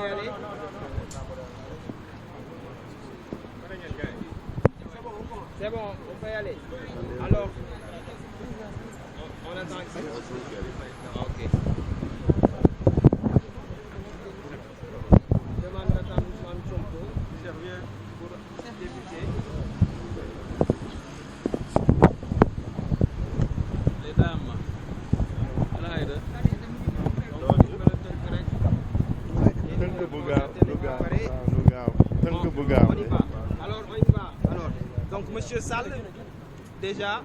y aller. C'est bon, on peut y aller. Alors, on attend ici. Ok. Demande d'attendre Ousmane Sonko. Je reviens pour débuter. Les dames. Alors, on y va. Alors, donc, Monsieur Sall, déjà,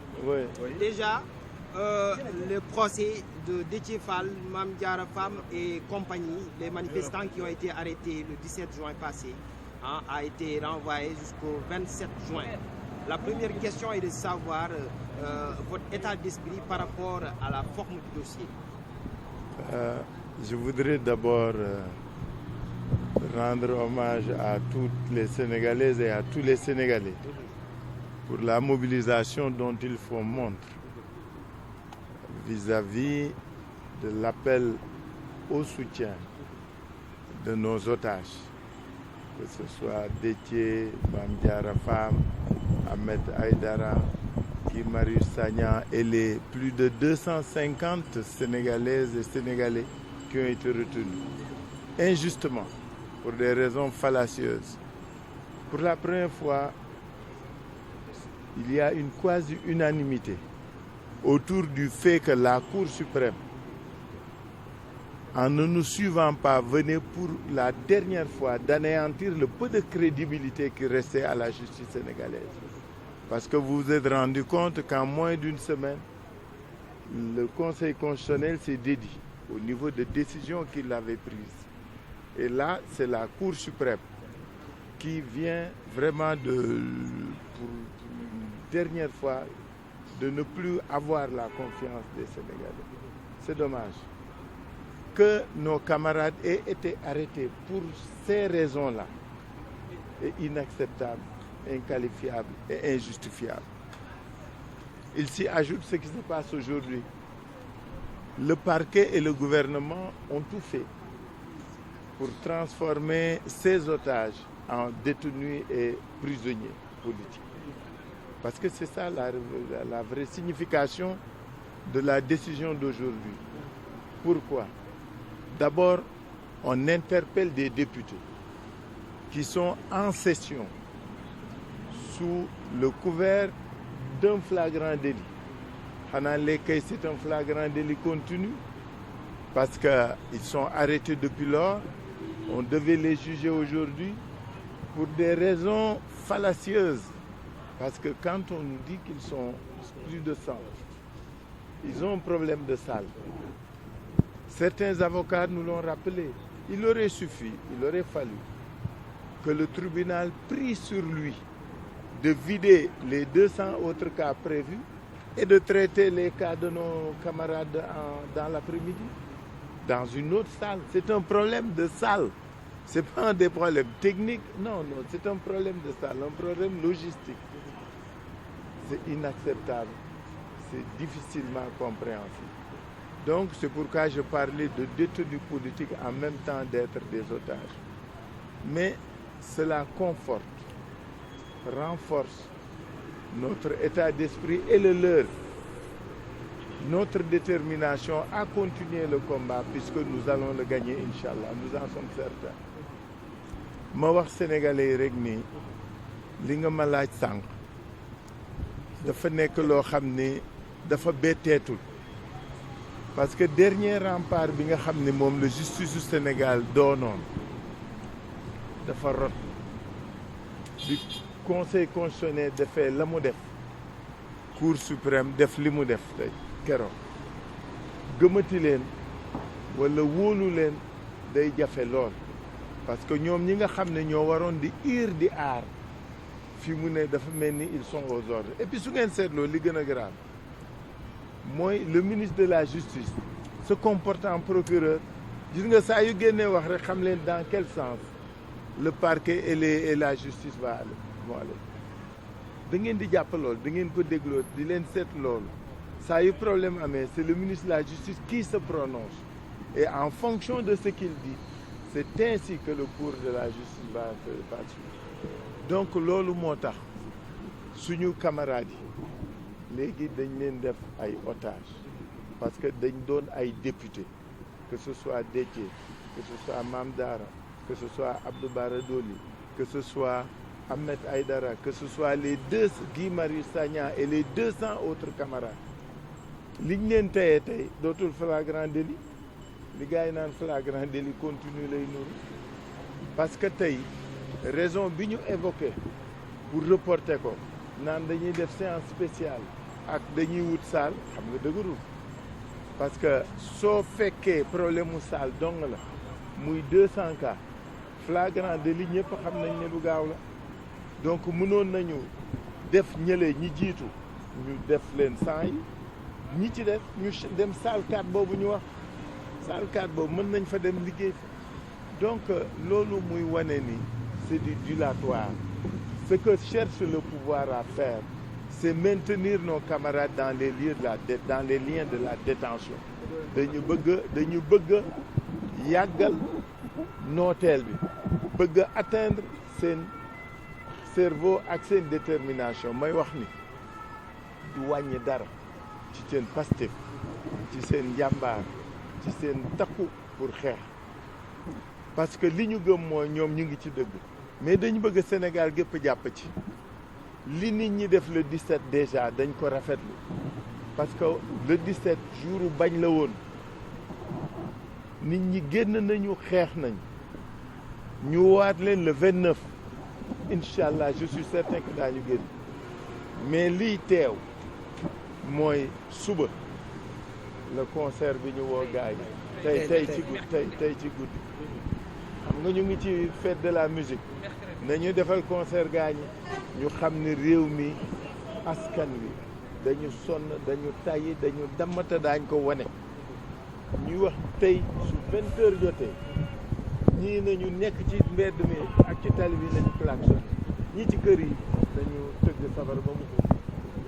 le procès de Déthié Fall, Mame Diarra Fam et compagnie, les manifestants qui ont été arrêtés le 17 juin passé, a été renvoyé jusqu'au 27 juin. La première question est de savoir votre état d'esprit par rapport à la forme du dossier. Je voudrais d'abord rendre hommage à toutes les Sénégalaises et à tous les Sénégalais pour la mobilisation dont ils font montre vis-à-vis de l'appel au soutien de nos otages, que ce soit Déthié, Mame Diarra Fam, Ahmed Aïdara, Guy Marius Sagna et les plus de 250 Sénégalaises et Sénégalais qui ont été retenus injustement pour des raisons fallacieuses. Pour la première fois, il y a une quasi-unanimité autour du fait que la Cour suprême, en ne nous suivant pas, venait pour la dernière fois d'anéantir le peu de crédibilité qui restait à la justice sénégalaise. Parce que vous vous êtes rendu compte qu'en moins d'une semaine, le Conseil constitutionnel s'est dédié au niveau de décisions qu'il avait prises. Et là, c'est la Cour suprême qui vient vraiment pour une dernière fois de ne plus avoir la confiance des Sénégalais. C'est dommage que nos camarades aient été arrêtés pour ces raisons-là. C'est inacceptable, inqualifiable et injustifiable. Il s'y ajoute ce qui se passe aujourd'hui. Le parquet et le gouvernement ont tout fait pour transformer ces otages en détenus et prisonniers politiques. Parce que c'est ça la vraie signification de la décision d'aujourd'hui. Pourquoi? D'abord, on interpelle des députés qui sont en session sous le couvert d'un flagrant délit. C'est un flagrant délit continu parce qu'ils sont arrêtés depuis lors. On devait les juger aujourd'hui pour des raisons fallacieuses. Parce que quand on nous dit qu'ils sont plus de 100, ils ont un problème de salle. Certains avocats nous l'ont rappelé. Il aurait suffi, il aurait fallu que le tribunal prie sur lui de vider les 200 autres cas prévus et de traiter les cas de nos camarades dans l'après-midi, dans une autre salle. C'est un problème de salle. Ce n'est pas des problèmes techniques, non, c'est un problème de salle, un problème logistique. C'est inacceptable, c'est difficilement compréhensible. Donc c'est pourquoi je parlais de détenus politiques en même temps d'être des otages. Mais cela conforte, renforce notre état d'esprit et le leur, notre détermination à continuer le combat puisque nous allons le gagner, Inch'Allah, nous en sommes certains. Ma wax sénégalais rek ni li nga ma laaj sànq dafa nekk loo xam ni dafa betteetul parce que dernier rempart bi nga xam ne moom la justice du Sénégal doonoon dafa rot bi conseil constitutionnel defee la mu def cour suprême def li mu def tey keroog gëmati leen wala wóolu leen day jafe lool parce que ñoom ñi nga xam ne ñoo waroon di ir di aar fi mu ne dafa mel ni ils sont aux ordres et puis su ngeen seetloo li gën a grave mooy le ministre de la justice se comporte en procureur gis nga saa yu génnee wax rek xam leen dans quel sens le parquet et la justice vont aller da ngeen di jàpp loolu da ngeen ko dégloo di leen seet loolu saa yu problème amee c'est le ministre de la justice qui se prononce et en fonction de ce qu'il dit c'est ainsi que le cours de la justice va suivre. Donc loolu moo tax suñu camarades yi léegi dañ leen def ay otages parce que dañ doon ay députés, que ce soit Déthié, que ce soit Mame Dara, que ce soit Abdou Bara Dolly, que ce soit Ahmed Aïdara, que ce soit les deux Guy Marius Sagna et les 200 autres camarades liñ leen teyee tey dootul flagrant délit li gars yi naan flagrant délit continue lay nuru parce que tey raison bi ñu évoqué pour reporter ko naan dañuy def séance spéciale ak dañuy wut salle xam nga dëgërul parce que soo fekkee problème mu salle dong la muy 200 cas flagrant délit ñëpp xam nañ ne lu gaaw la donc mënoon nañu def ñële ñi jiitu ñu def leen 100 yi ñi ci def ñu dem salle 4 boobu ñu wax salle 4 boobu mën nañ fa dem liggéey fa donc loolu muy wane ni c'est du dilatoire. Ce que cherche le pouvoir à faire, c'est maintenir nos camarades dans les lieux dans les liens de la détention. dañu bëgg yàggal nooteel bi bëgg atteindre seen cerveau ak seen détermination may wax ni du wàññi dara ci seen Pastef ci seen njàmbaar ci seen takku pour xeex parce que li ñu gëm mooy ñoom ñu ngi ci dëgg mais dañu bëgg Sénégal gépp jàpp ci li nit ñi def le 17 déjà dañ ko rafetlu parce que le 17 jour bañ la woon nit ñi génn nañu xeex nañ ñu waat leen le 29 incha allah je suis certain que daañu génn mais liy teew mooy suba le concert bi ñu woo gars yi tey ci guddi xam nga ñu ngi ci fête de la musique nañu defal concert gars ñi ñu xam ne réew mi askan wi dañu sonn dañu tàyyi dañu dammata daañ ko wane ñuy wax tey su 20 heures jotee ñii nañu nekk ci mbedd mi ak ci tali bi nañu klaxon ñii ci kër yi dañu tëgg sabar ba mu ko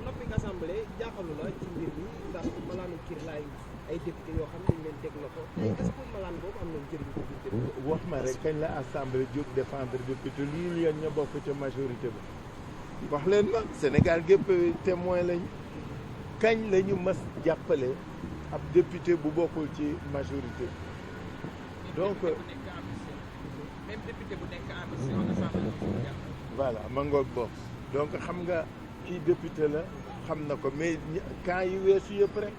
noppi assemblée jaaxalu la ci mbir mi ndax malaanu kiir laay ay député yoo xam ne ñu leen teg la ko est-ce que malaan boobu am na njëriñ ko biir wax ma rek kañ la assemblée jóg défendre député lii yéen ña bokk ca majorité ba wax leen ma Sénégal gépp témoin lañ kañ la ñu mas jàppale ab député bu bokkul ci majorité donc même député bu nekk en mission assemblée voilà ma ngoog bokk donc xam nga kii député la xam na ko mais quand yi weesu yëpp rek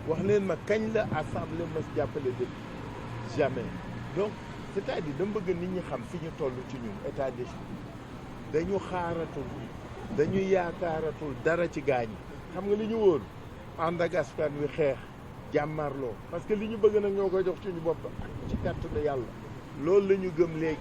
wax leen ma kañ la assemblée mas jàppale député jamais donc c'est-à-dire dama bëgg nit ñi xam fi ñu toll ci ñun état d'esprit dañu xaaratul dañu yaakaaratul dara ci gaañ yi xam nga li ñu wóor ànd ak askan wi xeex jàmmarloo parce que li ñu bëgg nag ñoo koy jox suñu bopp ci kàttanu yàlla loolu la ñu gëm léegi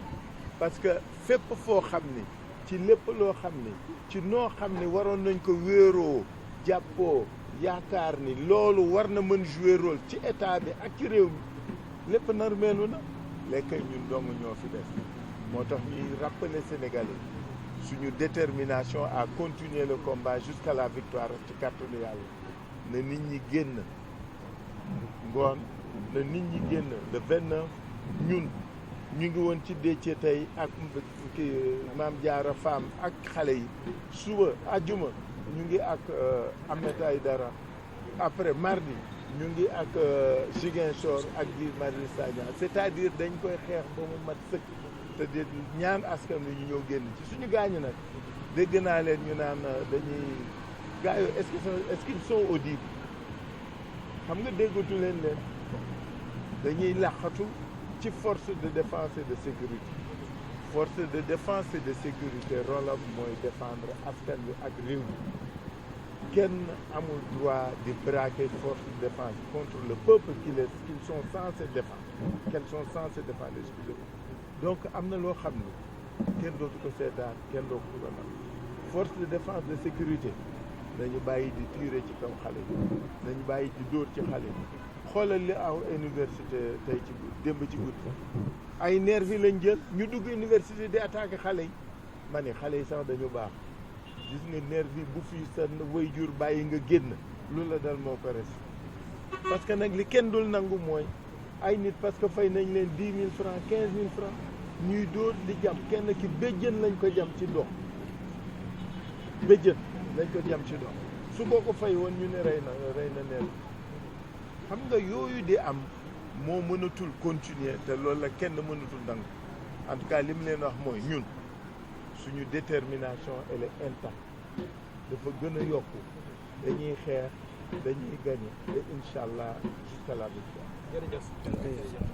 parce que fépp foo xam ni ci lépp loo xam ni ci noo xam ni waroon nañ ko wéeroo jàppoo yaakaar ni loolu war na mën jouer rôle ci état bi ak ci réew mi lépp narmeelu na léegi ñun dong ñoo fi des moo tax ñuy rappeler Sénégalais suñu détermination à continuer le combat jusqu'à la victoire ci kàttanu yàlla na nit ñi génn ngoon na nit ñi génn le 29 ñun ñu ngi woon ci Déthié tey ak Mame Diarra Fam ak xale yi suba àjjuma ñu ngi ak Ahmed Aïdara après mardi ñu ngi ak Ziguinchor ak Guy Marius Sagna c'est-à-dire dañ koy xeex ba mu mat sëkk te di ñaan askan wi ñu ñëw génn ci suñu gaañu nag dégg naa leen ñu naan dañuy gars yooyu est-ce qu'ils sont audibles xam nga déggatu leen dañuy làqatu ci force de défense et de sécurité force de défense et de sécurité rôle am mooy défendre askan wi ak réew mi kenn amul droit di braquer force de défense contre le peuple qu'ils sont censés défendre qu'elles sont censées défendre excusez-moi donc am na loo xam ne kenn dootu ko seetaan kenn dootu ko nag force de défense de sécurité nañu bàyyi di tirer ci kaw xale yi nañu bàyyi di dóor ci xale yi xoolal li aw université tey ci démb ci guddi ay nervi lañ jël ñu dugg université di attaquer xale yi ma ne xale yi sax dañu baax gis nga nervi bu fii sa waajur bàyyi nga génn lu la dal moo ko res parce que nag li kenn dul nangu mooy ay nit parce que fay nañ leen 10 000 francs 15 000 francs ñuy dóor di jam kenn ki béjjën lañ ko jam ci dox béjjën lañ ko jam ci dox su boo ko fay woon ñu ne rey na neen xam nga yooyu di am moo mënatul continuer te loolu la kenn mënatul nangu en tout cas li mu leen wax mooy ñun suñu détermination elle est intacte dafa gën a yokku dañuy xeex dañuy gagné et incha allah jusqu'à la victoire. jërëjëf. président.